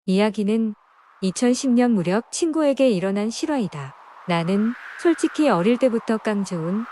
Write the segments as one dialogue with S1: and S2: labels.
S1: 이야기는 2010년 무렵 친구에게 일어난 실화이다. 나는 솔직히 어릴 때부터 깡 좋은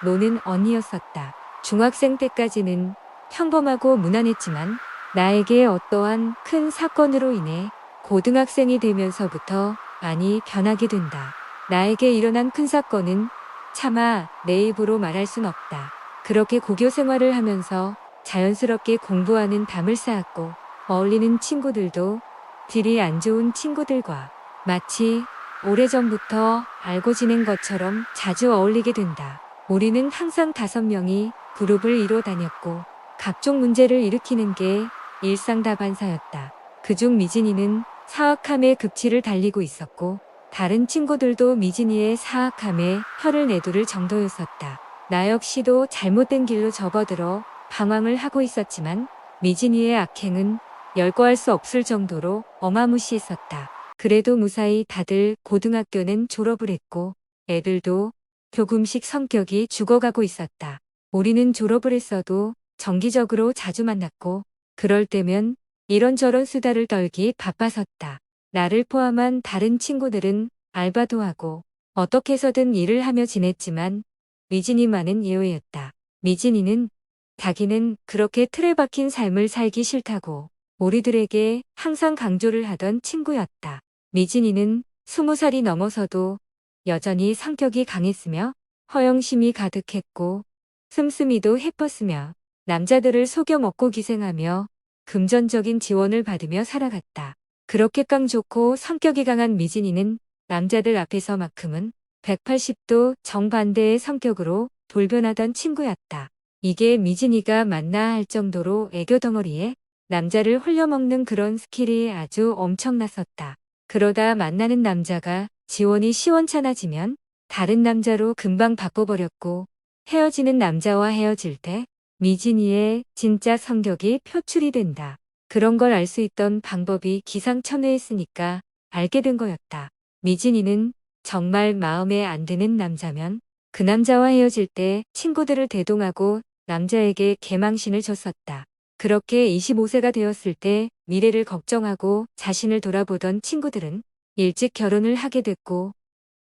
S1: 노는 언니였었다. 중학생 때까지는 평범하고 무난했지만 나에게 어떠한 큰 사건으로 인해 고등학생이 되면서부터 많이 변하게 된다. 나에게 일어난 큰 사건은 차마 내 입으로 말할 순 없다. 그렇게 고교 생활을 하면서 자연스럽게 공부하는 담을 쌓았고 어울리는 친구들도 질이 안 좋은 친구들과 마치 오래전부터 알고 지낸 것처럼 자주 어울리게 된다. 우리는 항상 5명이 그룹을 이뤄 다녔고 각종 문제를 일으키는 게 일상다반사였다. 그중 미진이는 사악함의 극치를 달리고 있었고 다른 친구들도 미진이의 사악함에 혀를 내두를 정도였었다. 나 역시도 잘못된 길로 접어들어 방황을 하고 있었지만 미진이의 악행은 열거할 수 없을 정도로 어마무시했었다. 그래도 무사히 다들 고등학교는 졸업을 했고 애들도 조금씩 성격이 죽어가고 있었다. 우리는 졸업을 했어도 정기적으로 자주 만났고 그럴 때면 이런저런 수다를 떨기 바빴었다. 나를 포함한 다른 친구들은 알바도 하고 어떻게 해서든 일을 하며 지냈지만 미진이만은 예외였다. 미진이는 자기는 그렇게 틀에 박힌 삶을 살기 싫다고 우리들에게 항상 강조를 하던 친구였다. 미진이는 20살이 넘어서도 여전히 성격이 강했으며 허영심이 가득했고 씀씀이도 해뻤으며 남자들을 속여 먹고 기생하며 금전적인 지원을 받으며 살아갔다. 그렇게 깡 좋고 성격이 강한 미진이는 남자들 앞에서만큼은 180도 정반대의 성격으로 돌변하던 친구였다. 이게 미진이가 맞나 할 정도로 애교 덩어리에 남자를 홀려먹는 그런 스킬이 아주 엄청났었다. 그러다 만나는 남자가 지원이 시원찮아지면 다른 남자로 금방 바꿔버렸고 헤어지는 남자와 헤어질 때 미진이의 진짜 성격이 표출이 된다. 그런 걸 알 수 있던 방법이 기상천외했으니까 알게 된 거였다. 미진이는 정말 마음에 안 드는 남자면 그 남자와 헤어질 때 친구들을 대동하고 남자에게 개망신을 줬었다. 그렇게 25세가 되었을 때 미래를 걱정하고 자신을 돌아보던 친구들은 일찍 결혼을 하게 됐고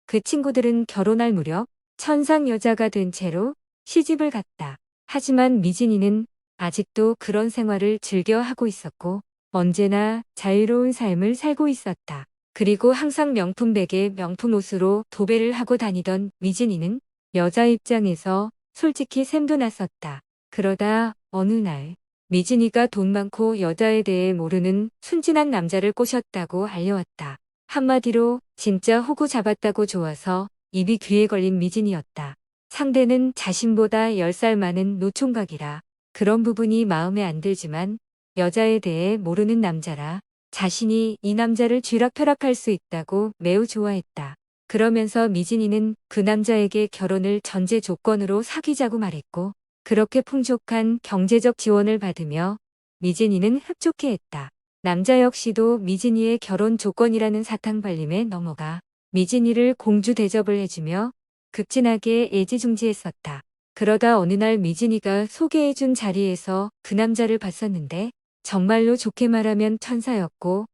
S1: 그 친구들은 결혼할 무렵 천상 여자가 된 채로 시집을 갔다. 하지만 미진이는 아직도 그런 생활을 즐겨 하고 있었고 언제나 자유로운 삶을 살고 있었다. 그리고 항상 명품 베개, 명품 옷으로 도배를 하고 다니던 미진이는 여자 입장에서 솔직히 샘도 났었다. 그러다 어느 날 미진이가 돈 많고 여자에 대해 모르는 순진한 남자를 꼬셨다고 알려왔다. 한마디로 진짜 호구 잡았다고 좋아서 입이 귀에 걸린 미진이었다. 상대는 자신보다 10살 많은 노총각이라 그런 부분이 마음에 안 들지만 여자에 대해 모르는 남자라 자신이 이 남자를 쥐락펴락할 수 있다고 매우 좋아했다. 그러면서 미진이는 그 남자에게 결혼을 전제 조건으로 사귀자고 말했고 그렇게 풍족한 경제적 지원을 받으며 미진이는 흡족해했다. 남자 역시도 미진이의 결혼 조건이라는 사탕발림에 넘어가 미진이를 공주 대접을 해주며 극진하게 애지중지했었다. 그러다 어느 날 미진이가 소개해준 자리에서 그 남자를 봤었는데 정말로 좋게 말하면 천사였고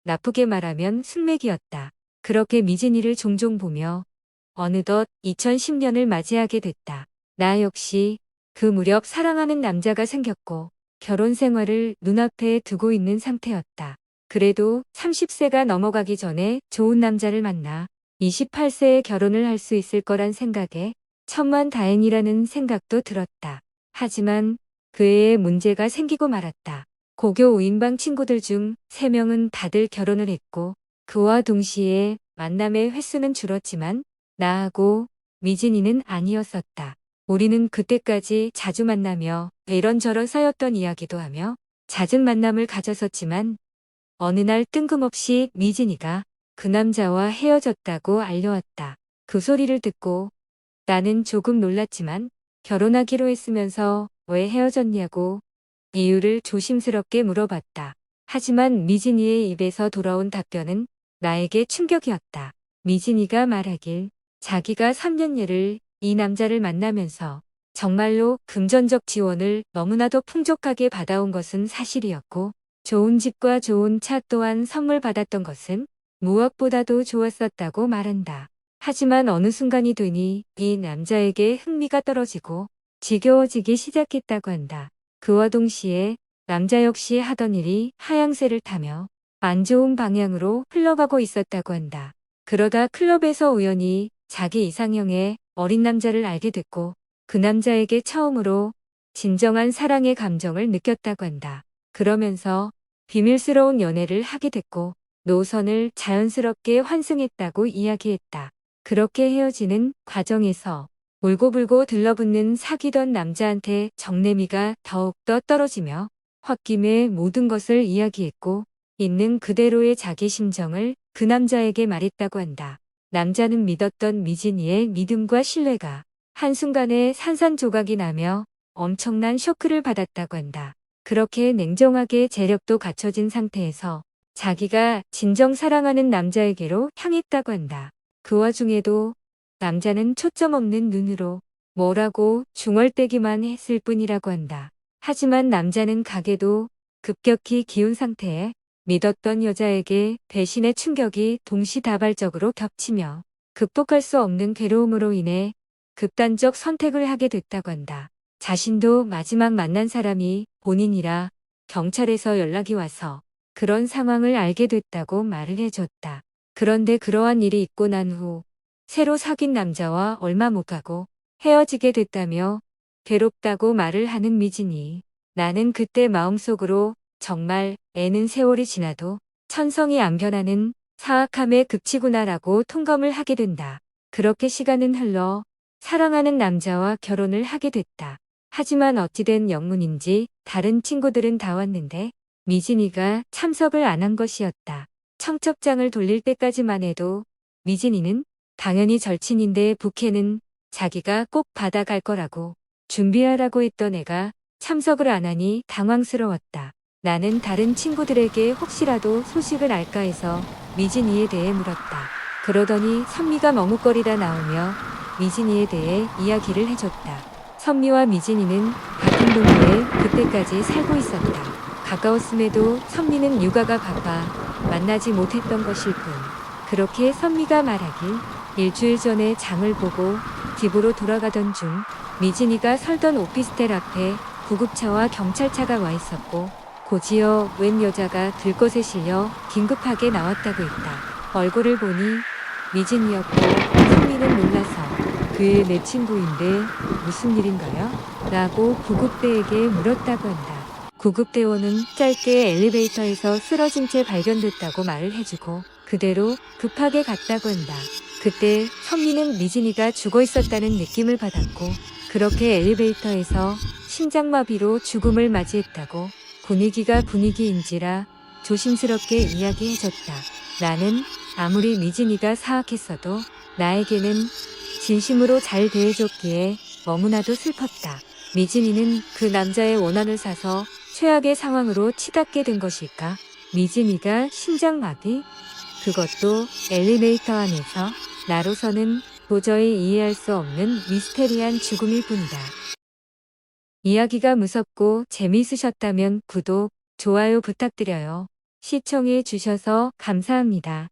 S1: 나쁘게 말하면 순맥이었다. 그렇게 미진이를 종종 보며 어느덧 2010년을 맞이하게 됐다. 나 역시 그 무렵 사랑하는 남자가 생겼고 결혼 생활을 눈앞에 두고 있는 상태였다. 그래도 30세가 넘어가기 전에 좋은 남자를 만나 28세에 결혼을 할 수 있을 거란 생각에 천만다행이라는 생각도 들었다. 하지만 그 애에 문제가 생기고 말았다. 고교 5인방 친구들 중 3명은 다들 결혼을 했고 그와 동시에 만남의 횟수는 줄었지만 나하고 미진이는 아니었었다. 우리는 그때까지 자주 만나며 이런저런 쌓였던 이야기도 하며 잦은 만남을 가졌었지만 어느 날 뜬금없이 미진이가 그 남자와 헤어졌다고 알려왔다. 그 소리를 듣고 나는 조금 놀랐지만 결혼하기로 했으면서 왜 헤어졌냐고 이유를 조심스럽게 물어봤다. 하지만 미진이의 입에서 돌아온 답변은 나에게 충격이었다. 미진이가 말하길 자기가 3년예를 이 남자를 만나면서 정말로 금전적 지원을 너무나도 풍족하게 받아온 것은 사실이었고 좋은 집과 좋은 차 또한 선물 받았던 것은 무엇보다도 좋았었다고 말한다. 하지만 어느 순간이 되니 이 남자에게 흥미가 떨어지고 지겨워지기 시작했다고 한다. 그와 동시에 남자 역시 하던 일이 하향세를 타며 안 좋은 방향으로 흘러가고 있었다고 한다. 그러다 클럽에서 우연히 자기 이상형의 어린 남자를 알게 됐고 그 남자에게 처음으로 진정한 사랑의 감정을 느꼈다고 한다. 그러면서 비밀스러운 연애를 하게 됐고 노선을 자연스럽게 환승했다고 이야기했다. 그렇게 헤어지는 과정에서 울고불고 들러붙는 사귀던 남자한테 정내미가 더욱더 떨어지며 홧김에 모든 것을 이야기했고 있는 그대로의 자기 심정을 그 남자에게 말했다고 한다. 남자는 믿었던 미진이의 믿음과 신뢰가 한순간에 산산조각이 나며 엄청난 쇼크를 받았다고 한다. 그렇게 냉정하게 재력도 갖춰진 상태에서 자기가 진정 사랑하는 남자에게로 향했다고 한다. 그 와중에도 남자는 초점 없는 눈으로 뭐라고 중얼대기만 했을 뿐이라고 한다. 하지만 남자는 가게도 급격히 기운 상태에 믿었던 여자에게 배신의 충격이 동시다발적으로 겹치며 극복할 수 없는 괴로움으로 인해 극단적 선택을 하게 됐다고 한다. 자신도 마지막 만난 사람이 본인이라 경찰에서 연락이 와서 그런 상황을 알게 됐다고 말을 해줬다. 그런데 그러한 일이 있고 난 후 새로 사귄 남자와 얼마 못 가고 헤어지게 됐다며 괴롭다고 말을 하는 미진이 나는 그때 마음속으로 정말 애는 세월이 지나도 천성이 안 변하는 사악함의 극치구나라고 통감을 하게 된다. 그렇게 시간은 흘러 사랑하는 남자와 결혼을 하게 됐다. 하지만 어찌된 영문인지 다른 친구들은 다 왔는데 미진이가 참석을 안 한 것이었다. 청첩장을 돌릴 때까지만 해도 미진이는 당연히 절친인데 부케는 자기가 꼭 받아갈 거라고 준비하라고 했던 애가 참석을 안 하니 당황스러웠다. 나는 다른 친구들에게 혹시라도 소식을 알까 해서 미진이에 대해 물었다. 그러더니 선미가 머뭇거리다 나오며 미진이에 대해 이야기를 해줬다. 선미와 미진이는 같은 동네에 그때까지 살고 있었다. 가까웠음에도 선미는 육아가 바빠 만나지 못했던 것일 뿐. 그렇게 선미가 말하길 일주일 전에 장을 보고 집으로 돌아가던 중 미진이가 설던 오피스텔 앞에 구급차와 경찰차가 와 있었고 고지어 웬 여자가 들것에 실려 긴급하게 나왔다고 했다. 얼굴을 보니 미진이었고 선미는 놀라서 그의 내 친구인데 무슨 일인가요? 라고 구급대에게 물었다고 한다. 구급대원은 짧게 엘리베이터에서 쓰러진 채 발견됐다고 말을 해주고 그대로 급하게 갔다고 한다. 그때 선미는 미진이가 죽어 있었다는 느낌을 받았고 그렇게 엘리베이터에서 심장마비로 죽음을 맞이했다고 분위기가 분위기인지라 조심스럽게 이야기해줬다. 나는 아무리 미진이가 사악했어도 나에게는 진심으로 잘 대해줬기에 너무나도 슬펐다. 미진이는 그 남자의 원한을 사서 최악의 상황으로 치닫게 된 것일까? 미진이가 심장마비? 그것도 엘리베이터 안에서 나로서는 도저히 이해할 수 없는 미스테리한 죽음일 뿐이다. 이야기가 무섭고 재미있으셨다면 구독, 좋아요 부탁드려요. 시청해 주셔서 감사합니다.